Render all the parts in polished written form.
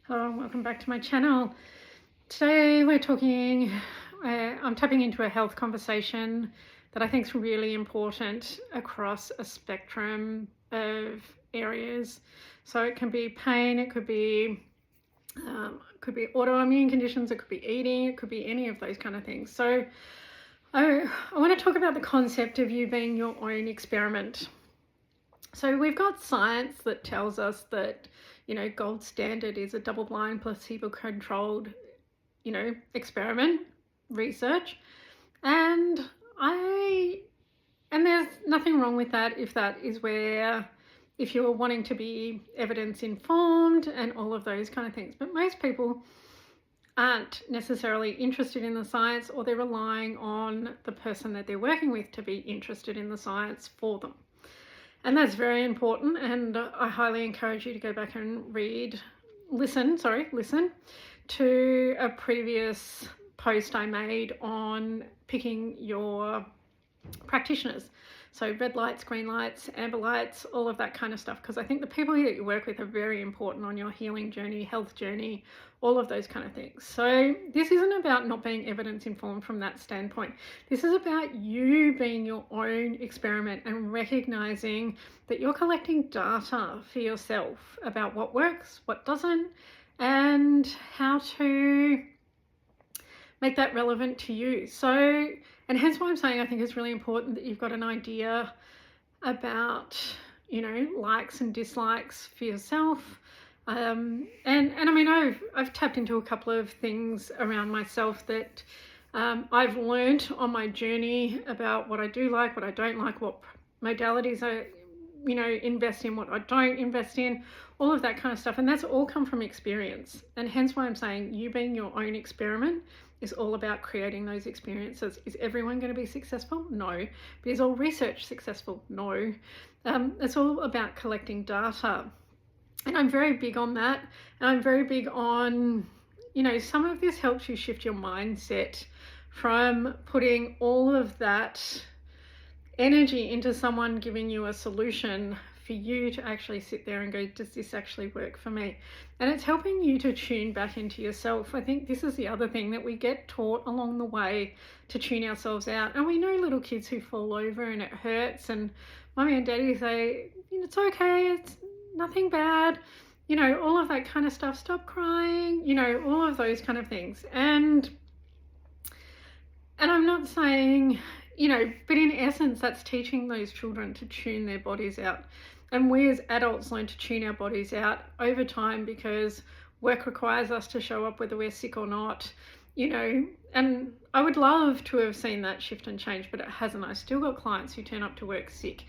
Hello and welcome back to my channel. Today I'm tapping into a health conversation that I think is really important across a spectrum of areas. So it can be pain, it could be autoimmune conditions, it could be eating, it could be any of those kind of things. So I want to talk about the concept of you being your own experiment. So we've got science that tells us that, gold standard is a double-blind, placebo-controlled, experiment, research. And there's nothing wrong with that if you're wanting to be evidence informed and all of those kind of things. But most people aren't necessarily interested in the science, or they're relying on the person that they're working with to be interested in the science for them. And that's very important, and I highly encourage you to go back and listen to a previous post I made on picking your practitioners. So red lights, green lights, amber lights, all of that kind of stuff, because I think the people that you work with are very important on your healing journey, health journey, all of those kind of things. So this isn't about not being evidence informed from that standpoint. This is about you being your own experiment and recognizing that you're collecting data for yourself about what works, what doesn't, and how to make that relevant to you. So, and hence why I'm saying I think it's really important that you've got an idea about, likes and dislikes for yourself. And I mean, I've tapped into a couple of things around myself that I've learned on my journey about what I do like, what I don't like, what modalities I invest in, what I don't invest in, all of that kind of stuff. And that's all come from experience. And hence why I'm saying you being your own experiment is all about creating those experiences. Is everyone going to be successful? No. But is all research successful? No. It's all about collecting data. And I'm very big on that. And I'm very big on, some of this helps you shift your mindset from putting all of that energy into someone giving you a solution for you to actually sit there and go, does this actually work for me? And it's helping you to tune back into yourself. I think this is the other thing that we get taught along the way, to tune ourselves out. And we know little kids who fall over and it hurts, and mommy and daddy say, it's okay, it's nothing bad, all of that kind of stuff. Stop crying, all of those kind of things. And I'm not saying, but in essence, that's teaching those children to tune their bodies out. And we as adults learn to tune our bodies out over time, because work requires us to show up whether we're sick or not, and I would love to have seen that shift and change, but it hasn't. I still got clients who turn up to work sick.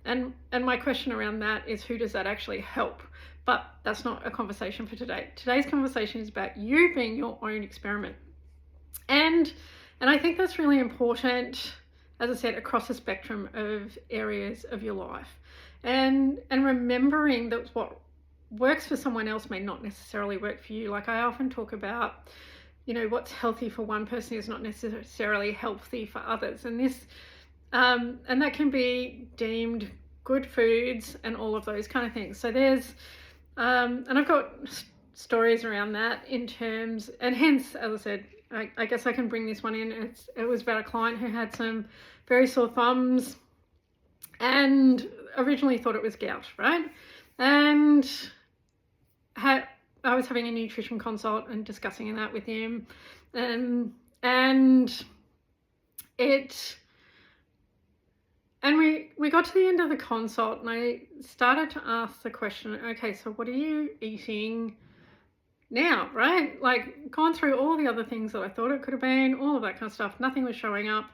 And my question around that is, who does that actually help? But that's not a conversation for today. Today's conversation is about you being your own experiment. And I think that's really important, as I said, across a spectrum of areas of your life. And remembering that what works for someone else may not necessarily work for you. Like I often talk about, what's healthy for one person is not necessarily healthy for others. And this, and that can be deemed good foods and all of those kind of things. So there's, and I've got stories around that in terms, and hence, as I said, I guess I can bring this one in. It was about a client who had some very sore thumbs and originally thought it was gout, right? And I was having a nutrition consult and discussing that with him. And we got to the end of the consult, and I started to ask the question, okay, so what are you eating now, right? Like, gone through all the other things that I thought it could have been, all of that kind of stuff. Nothing was showing up.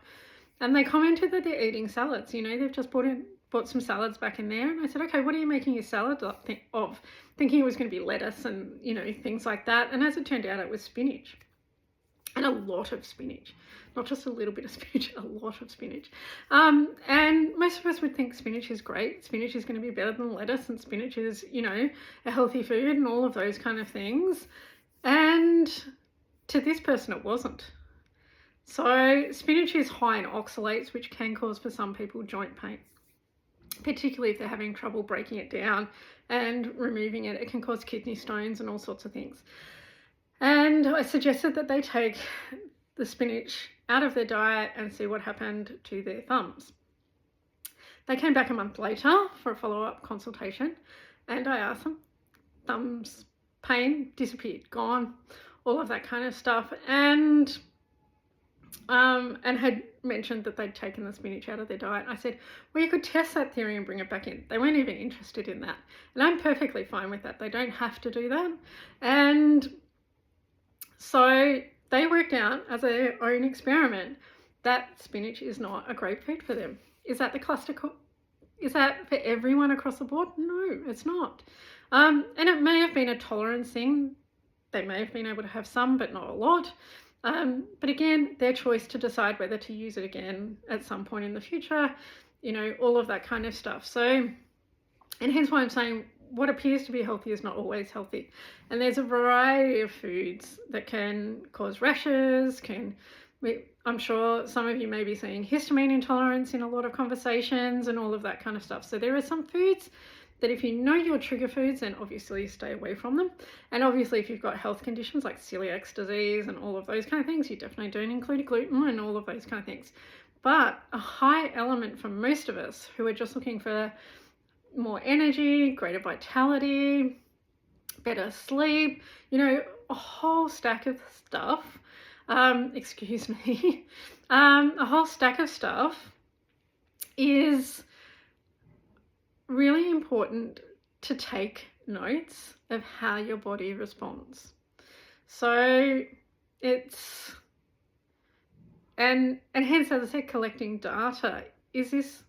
And they commented that they're eating salads. They've just bought some salads back in there. And I said, okay, what are you making your salad of? Thinking it was going to be lettuce and, things like that. And as it turned out, it was spinach. And a lot of spinach. Not just a little bit of spinach, a lot of spinach. And most of us would think spinach is great. Spinach is going to be better than lettuce, and spinach is, a healthy food and all of those kind of things. And to this person, it wasn't. So spinach is high in oxalates, which can cause for some people joint pain, particularly if they're having trouble breaking it down and removing it. It can cause kidney stones and all sorts of things. And I suggested that they take the spinach out of their diet and see what happened to their thumbs. They came back a month later for a follow-up consultation, and I asked them, thumbs pain disappeared, gone, all of that kind of stuff, and had mentioned that they'd taken the spinach out of their diet. I said, well, you could test that theory and bring it back in. They weren't even interested in that, and I'm perfectly fine with that. They don't have to do that. And so they worked out as their own experiment that spinach is not a great food for them. Is that the cluster? Is that for everyone across the board? No, it's not. And it may have been a tolerance thing. They may have been able to have some, but not a lot. But again, their choice to decide whether to use it again at some point in the future, you know, all of that kind of stuff. So, and hence why I'm saying what appears to be healthy is not always healthy. And there's a variety of foods that can cause rashes, I'm sure some of you may be seeing histamine intolerance in a lot of conversations and all of that kind of stuff. So there are some foods that if you know your trigger foods, then obviously stay away from them. And obviously if you've got health conditions like celiac disease and all of those kind of things, you definitely don't include gluten and all of those kind of things. But a high element for most of us who are just looking for more energy, greater vitality, better sleep, you know, a whole stack of stuff, excuse me, a whole stack of stuff is really important to take notes of how your body responds. So it's, and hence, as I said, collecting data. Is this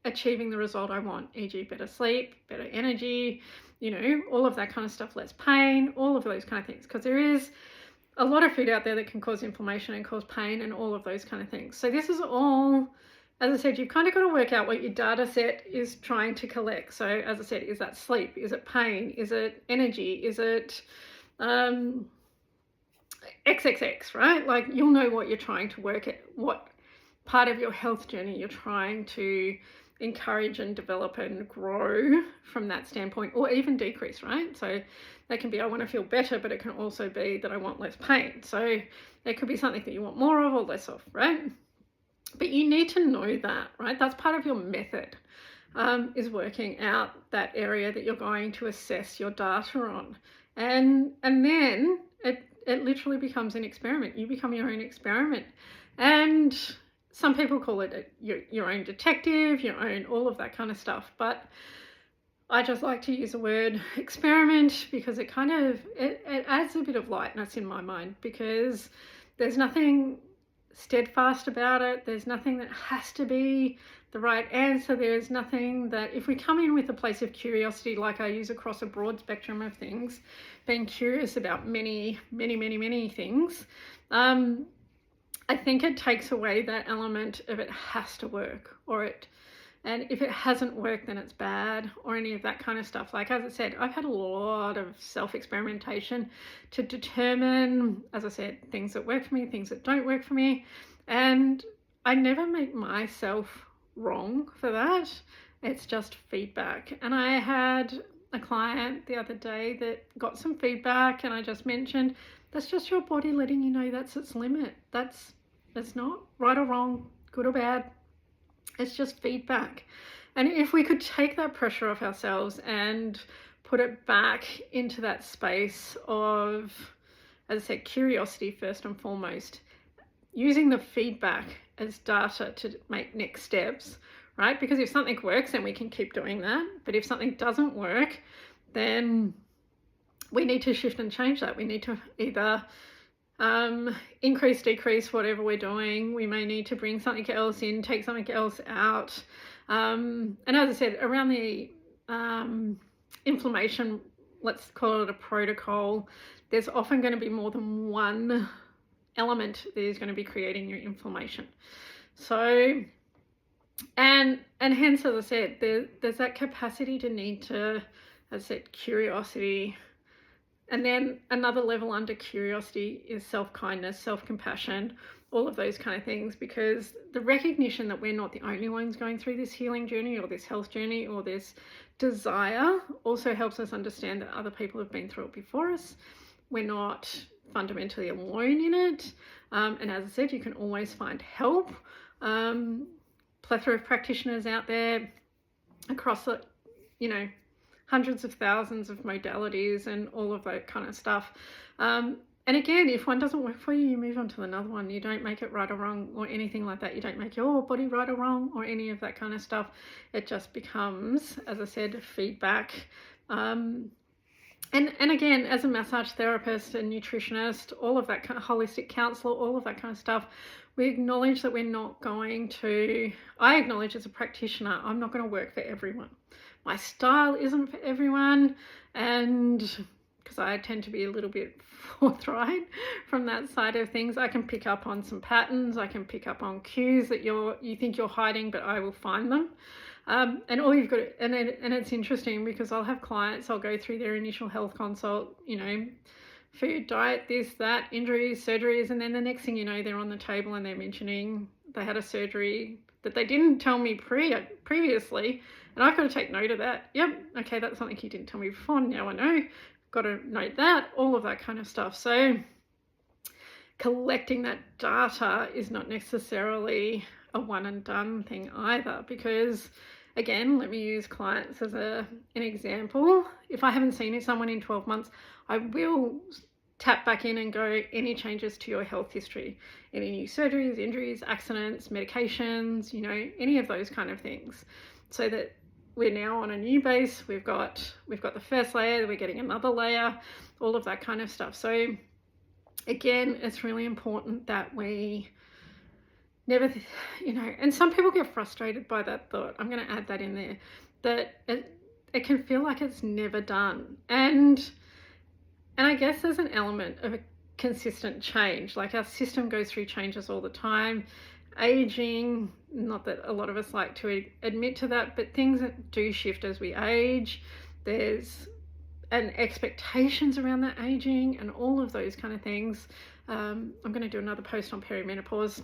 achieving the result I want? E.g. better sleep, better energy, you know, all of that kind of stuff, less pain, all of those kind of things. Because there is a lot of food out there that can cause inflammation and cause pain and all of those kind of things. So this is all, as I said, you've kind of got to work out what your data set is trying to collect. So as I said, is that sleep? Is it pain? Is it energy? Is it XXX, right? Like you'll know what you're trying to work at, what part of your health journey you're trying to encourage and develop and grow from that standpoint, or even decrease, right? So that can be, I want to feel better, but it can also be that I want less pain. So there could be something that you want more of or less of, right? But you need to know that, right? That's part of your method, is working out that area that you're going to assess your data on. And then it literally becomes an experiment. You become your own experiment. And some people call it your own detective, your own, all of that kind of stuff. But I just like to use the word experiment because it kind of, it adds a bit of lightness in my mind, because there's nothing steadfast about it. There's nothing that has to be the right answer. There's nothing that, if we come in with a place of curiosity, like I use across a broad spectrum of things, being curious about many things, I think it takes away that element of it has to work, and if it hasn't worked, then it's bad, or any of that kind of stuff. Like, as I said, I've had a lot of self-experimentation to determine, as I said, things that work for me, things that don't work for me. And I never make myself wrong for that. It's just feedback. And I had a client the other day that got some feedback, and I just mentioned, that's just your body letting you know that's its limit. That's not right or wrong, good or bad. It's just feedback. And if we could take that pressure off ourselves and put it back into that space of, as I said, curiosity first and foremost, using the feedback as data to make next steps, right? Because if something works, then we can keep doing that. But if something doesn't work, then we need to shift and change that. We need to either increase, decrease, whatever we're doing. We may need to bring something else in, take something else out. And as I said, around the inflammation, let's call it a protocol, there's often going to be more than one element that is going to be creating your inflammation. So, and hence, as I said, there's that capacity to need to, as I said, curiosity, And then another level under curiosity is self-kindness, self-compassion, all of those kind of things, because the recognition that we're not the only ones going through this healing journey or this health journey or this desire also helps us understand that other people have been through it before us. We're not fundamentally alone in it. And as I said, you can always find help. Plethora of practitioners out there across the, hundreds of thousands of modalities and all of that kind of stuff. And again, if one doesn't work for you, you move on to another one. You don't make it right or wrong or anything like that. You don't make your body right or wrong or any of that kind of stuff. It just becomes, as I said, feedback. And again, as a massage therapist and nutritionist, all of that kind of holistic counselor, all of that kind of stuff, we acknowledge that we're not going to, I acknowledge as a practitioner, I'm not going to work for everyone. My style isn't for everyone, and because I tend to be a little bit forthright from that side of things, I can pick up on some patterns, I can pick up on cues that you think you're hiding, but I will find them. And all you've got to, and it's interesting because I'll have clients, I'll go through their initial health consult, food, diet, this, that, injuries, surgeries, and then the next thing you know, they're on the table and they're mentioning they had a surgery that they didn't tell me previously, and I've got to take note of that. Yep, okay, that's something you didn't tell me before, now I know. Got to note that, all of that kind of stuff. So collecting that data is not necessarily a one and done thing either, because again, let me use clients as an example. If I haven't seen someone in 12 months, I will tap back in and go, any changes to your health history, any new surgeries, injuries, accidents, medications, any of those kind of things, so that we're now on a new base. We've got the first layer, we're getting another layer, all of that kind of stuff. So again, it's really important that we never, and some people get frustrated by that thought. I'm going to add that in there, that it can feel like it's never done. And I guess there's an element of a consistent change. Like our system goes through changes all the time. Aging, not that a lot of us like to admit to that, but things do shift as we age. There's expectations around that aging and all of those kind of things. I'm going to do another post on perimenopause,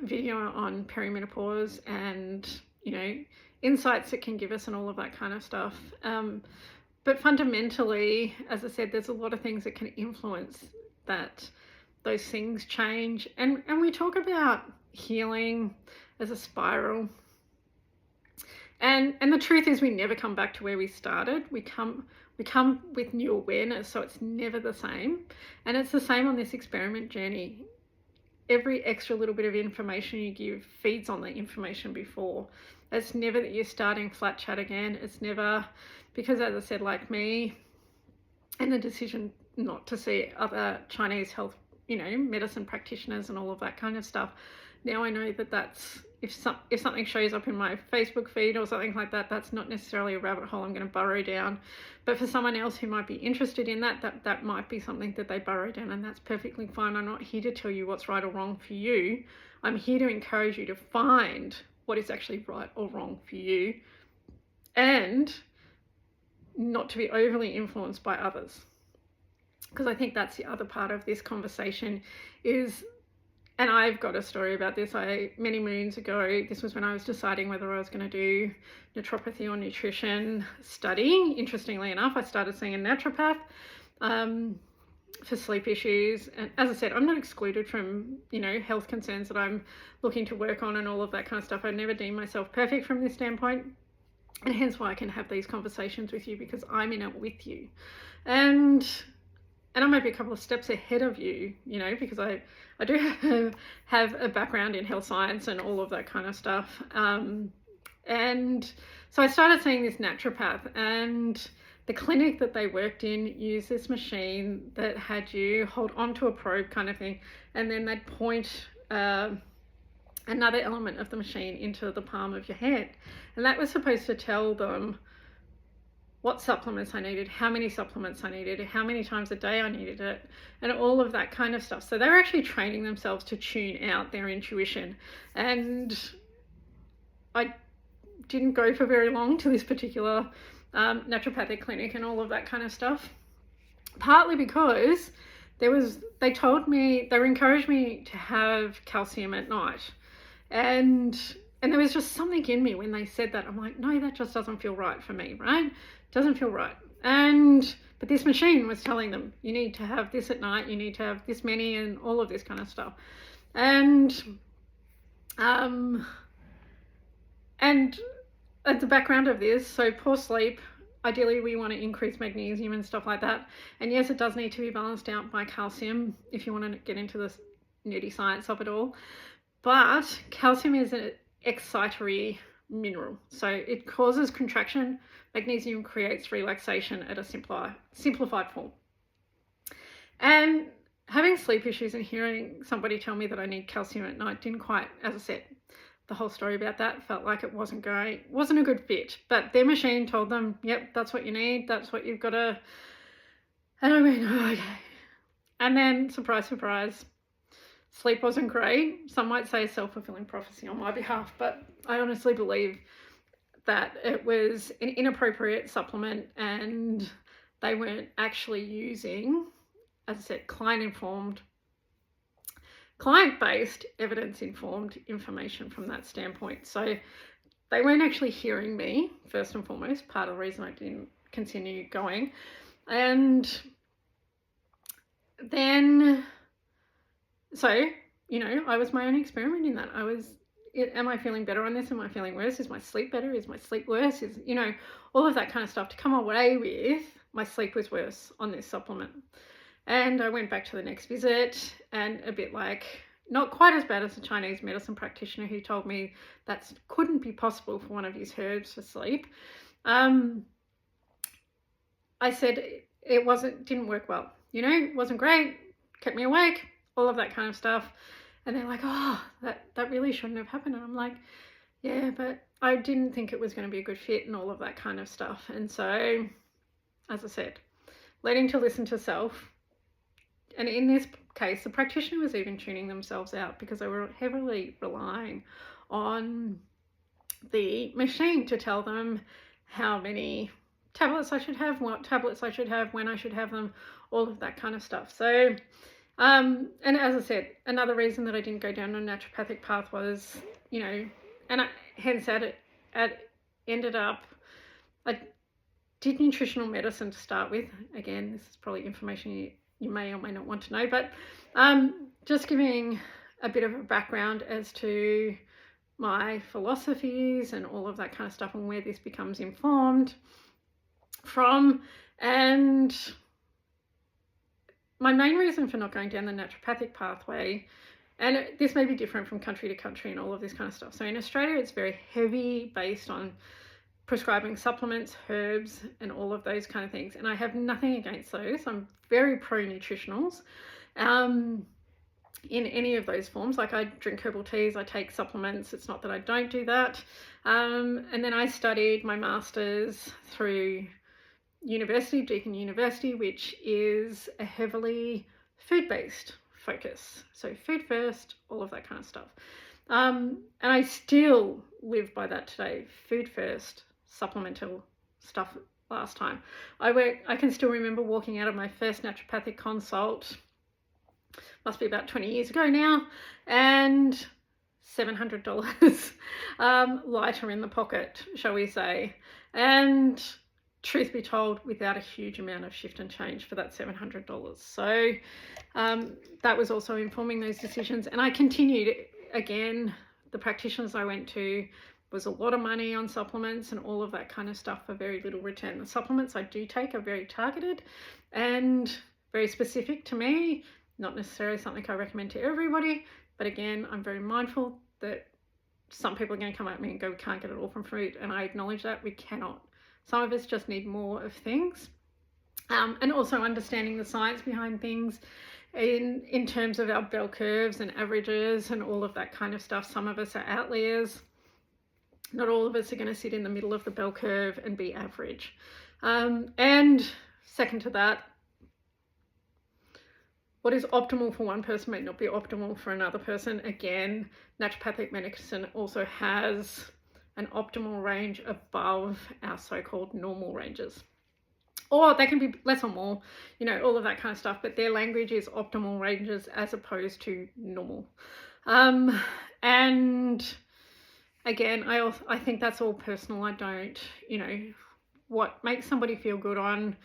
video on perimenopause and, insights it can give us and all of that kind of stuff. But fundamentally, as I said, there's a lot of things that can influence that. Those things change, and we talk about healing as a spiral, and the truth is we never come back to where we started. We come with new awareness, so it's never the same. And it's the same on this experiment journey. Every extra little bit of information you give feeds on the information before. It's never that you're starting flat chat again. It's never, because as I said, like me and the decision not to see other Chinese health medicine practitioners and all of that kind of stuff. Now I know that that's, if something shows up in my Facebook feed or something like that, that's not necessarily a rabbit hole I'm going to burrow down. But for someone else who might be interested in that might be something that they burrow down, and that's perfectly fine. I'm not here to tell you what's right or wrong for you. I'm here to encourage you to find what is actually right or wrong for you, and not to be overly influenced by others. Because I think that's the other part of this conversation is, and I've got a story about this. Many moons ago, this was when I was deciding whether I was going to do naturopathy or nutrition study. Interestingly enough, I started seeing a naturopath for sleep issues. And as I said, I'm not excluded from, health concerns that I'm looking to work on and all of that kind of stuff. I never deem myself perfect from this standpoint. And hence why I can have these conversations with you, because I'm in it with you. And I might be a couple of steps ahead of you, because I do have a background in health science and all of that kind of stuff. And so I started seeing this naturopath, and the clinic that they worked in used this machine that had you hold onto a probe kind of thing, and then they'd point another element of the machine into the palm of your hand. And that was supposed to tell them what supplements I needed, how many supplements I needed, how many times a day I needed it, and all of that kind of stuff. So they were actually training themselves to tune out their intuition. And I didn't go for very long to this particular naturopathic clinic and all of that kind of stuff. Partly because they encouraged me to have calcium at night. And there was just something in me when they said that. I'm like, no, that just doesn't feel right for me, right? Doesn't feel right. But this machine was telling them, you need to have this at night, you need to have this many, and all of this kind of stuff. And at the background of this, so poor sleep, ideally we want to increase magnesium and stuff like that. And yes, it does need to be balanced out by calcium if you want to get into the nerdy science of it all. But calcium is an excitatory mineral, so it causes contraction. Magnesium creates relaxation at a simplified form. And having sleep issues and hearing somebody tell me that I need calcium at night didn't quite, as I said, the whole story about that felt like it wasn't a good fit. But their machine told them, yep, that's what you need, that's what you've got to. And I went, oh, okay. And then, surprise, surprise, sleep wasn't great. Some might say a self-fulfilling prophecy on my behalf, but I honestly believe that it was an inappropriate supplement and they weren't actually using, as I said, client-based, evidence-informed information from that standpoint. So they weren't actually hearing me, first and foremost, part of the reason I didn't continue going. And then, so, I was my own experiment in that. Am I feeling better on this? Am I feeling worse? Is my sleep better? Is my sleep worse? Is, all of that kind of stuff to come away with, my sleep was worse on this supplement. And I went back to the next visit and a bit like, not quite as bad as the Chinese medicine practitioner who told me that couldn't be possible for one of his herbs for sleep. I said it didn't work well. Wasn't great, kept me awake, all of that kind of stuff. And they're like, oh, that really shouldn't have happened. And I'm like, yeah, but I didn't think it was going to be a good fit and all of that kind of stuff. And so, as I said, learning to listen to self. And in this case, the practitioner was even tuning themselves out because they were heavily relying on the machine to tell them how many tablets I should have, what tablets I should have, when I should have them, all of that kind of stuff. So, and as I said, another reason that I didn't go down a naturopathic path was, and ended up, I did nutritional medicine to start with. Again, this is probably information you may or may not want to know, but just giving a bit of a background as to my philosophies and all of that kind of stuff and where this becomes informed from. And my main reason for not going down the naturopathic pathway, and this may be different from country to country and all of this kind of stuff. So in Australia, it's very heavy based on prescribing supplements, herbs, and all of those kind of things. And I have nothing against those. I'm very pro-nutritionals in any of those forms. Like I drink herbal teas, I take supplements. It's not that I don't do that. And then I studied my master's through university, Deakin University, which is a heavily food-based focus. So food first, all of that kind of stuff. And I still live by that today. Food first, supplemental stuff last time. I can still remember walking out of my first naturopathic consult, must be about 20 years ago now, and $700 lighter in the pocket, shall we say. And truth be told, without a huge amount of shift and change for that $700. So that was also informing those decisions. And I continued, again, the practitioners I went to was a lot of money on supplements and all of that kind of stuff for very little return. The supplements I do take are very targeted and very specific to me, not necessarily something I recommend to everybody. But again, I'm very mindful that some people are going to come at me and go, we can't get it all from fruit. And I acknowledge that we cannot. Some of us just need more of things. And also understanding the science behind things in terms of our bell curves and averages and all of that kind of stuff. Some of us are outliers. Not all of us are going to sit in the middle of the bell curve and be average. And second to that, what is optimal for one person may not be optimal for another person. Again, naturopathic medicine also has an optimal range above our so-called normal ranges. Or they can be less or more, you know, all of that kind of stuff, but their language is optimal ranges as opposed to normal. And again, I think that's all personal. I don't, you know, what makes somebody feel good on,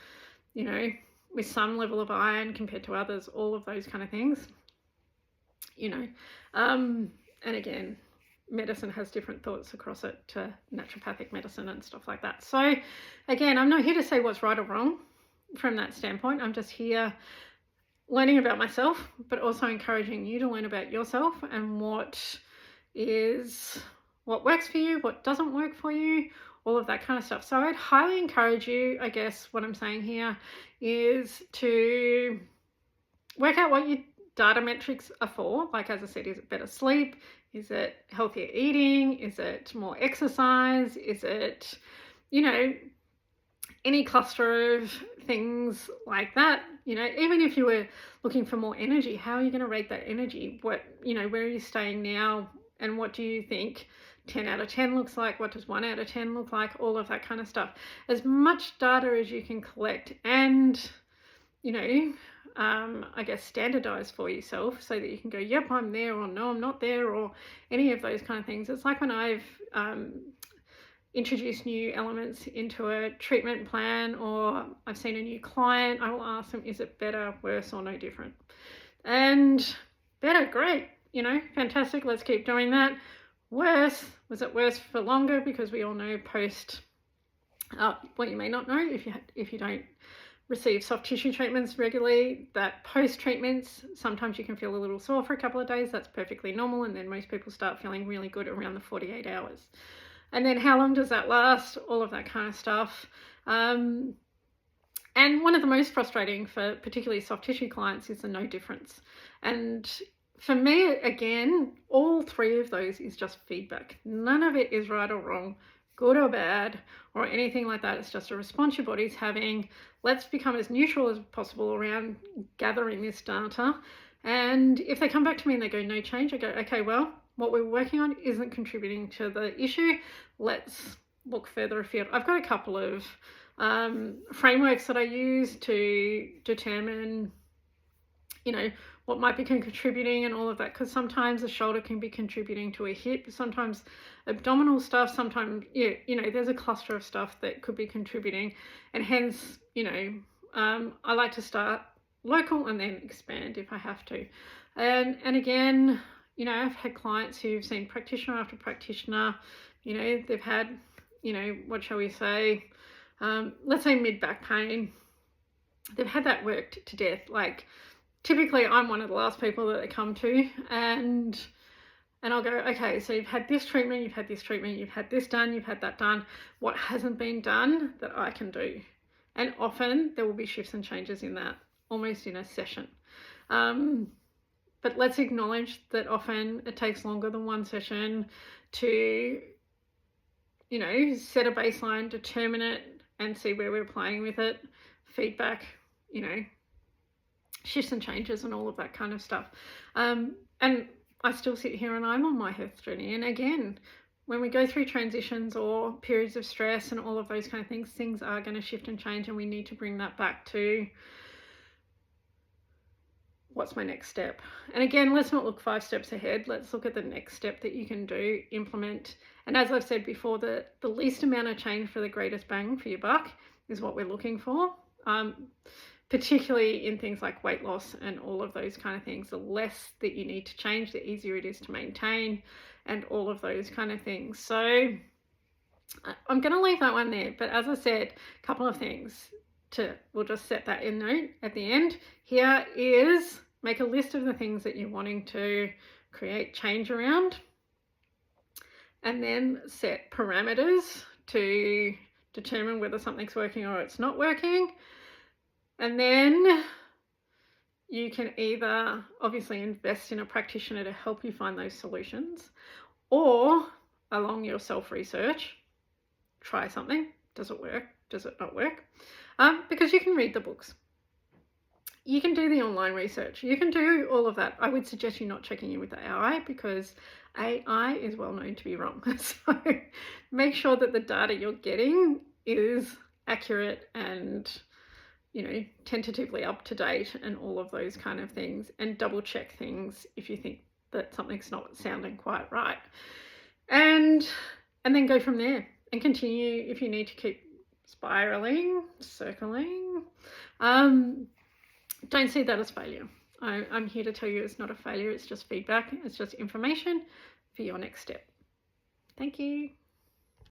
you know, with some level of iron compared to others, all of those kind of things, you know. And again, medicine has different thoughts across it to naturopathic medicine and stuff like that. So again, I'm not here to say what's right or wrong from that standpoint. I'm just here learning about myself, but also encouraging you to learn about yourself and what works for you, what doesn't work for you, all of that kind of stuff. So I'd highly encourage you, I guess what I'm saying here is to work out what your data metrics are for. Like, as I said, is it better sleep? Is it healthier eating? Is it more exercise? Is it, you know, any cluster of things like that? You know, even if you were looking for more energy, how are you going to rate that energy? What, you know, where are you staying now? And what do you think 10 out of 10 looks like? What does 1 out of 10 look like? All of that kind of stuff. As much data as you can collect and, you know, I guess standardize for yourself so that you can go, yep, I'm there, or no, I'm not there, or any of those kind of things. It's like when I've introduced new elements into a treatment plan, or I've seen a new client, I will ask them, is it better, worse, or no different? And better, great, you know, fantastic, let's keep doing that. Worse, was it worse for longer? Because we all know post, what you may not know if you don't receive soft tissue treatments regularly, that post treatments, sometimes you can feel a little sore for a couple of days. That's perfectly normal. And then most people start feeling really good around the 48 hours. And then how long does that last? All of that kind of stuff. And one of the most frustrating for particularly soft tissue clients is the no difference. And for me, again, all three of those is just feedback. None of it is right or wrong, good or bad, or anything like that. It's just a response your body's having. Let's become as neutral as possible around gathering this data. And if they come back to me and they go, no change, I go, okay, well, what we're working on isn't contributing to the issue. Let's look further afield. I've got a couple of frameworks that I use to determine, you know, what might be contributing and all of that, because sometimes the shoulder can be contributing to a hip, sometimes abdominal stuff, sometimes, you know, there's a cluster of stuff that could be contributing, and hence, you know, I like to start local and then expand if I have to. And again, you know, I've had clients who've seen practitioner after practitioner, you know, they've had, you know, what shall we say, let's say mid-back pain, they've had that worked to death. Like, typically I'm one of the last people that they come to, and I'll go, okay, so you've had this treatment, you've had this treatment, you've had this done, you've had that done. What hasn't been done that I can do? And often there will be shifts and changes in that, almost in a session. But let's acknowledge that often it takes longer than one session to, you know, set a baseline, determine it, and see where we're playing with it, feedback, you know, shifts and changes and all of that kind of stuff. And I still sit here and I'm on my health journey. And again, when we go through transitions or periods of stress and all of those kind of things are going to shift and change, and we need to bring that back to what's my next step. And again, let's not look 5 steps ahead. Let's look at the next step that you can do, implement. And as I've said before, the least amount of change for the greatest bang for your buck is what we're looking for. Particularly in things like weight loss and all of those kind of things. The less that you need to change, the easier it is to maintain, and all of those kind of things. So I'm going to leave that one there. But as I said, a couple of things we'll just set that in note at the end. Here is make a list of the things that you're wanting to create change around, and then set parameters to determine whether something's working or it's not working. And then you can either obviously invest in a practitioner to help you find those solutions, or along your self-research, try something. Does it work? Does it not work? Because you can read the books. you can do the online research. You can do all of that. I would suggest you not checking in with the AI because AI is well known to be wrong. So make sure that the data you're getting is accurate and, you know, tentatively up to date and all of those kind of things, and double check things if you think that something's not sounding quite right. And then go from there and continue if you need to keep spiraling, circling. Don't see that as failure. I'm here to tell you it's not a failure, it's just feedback, it's just information for your next step. Thank you.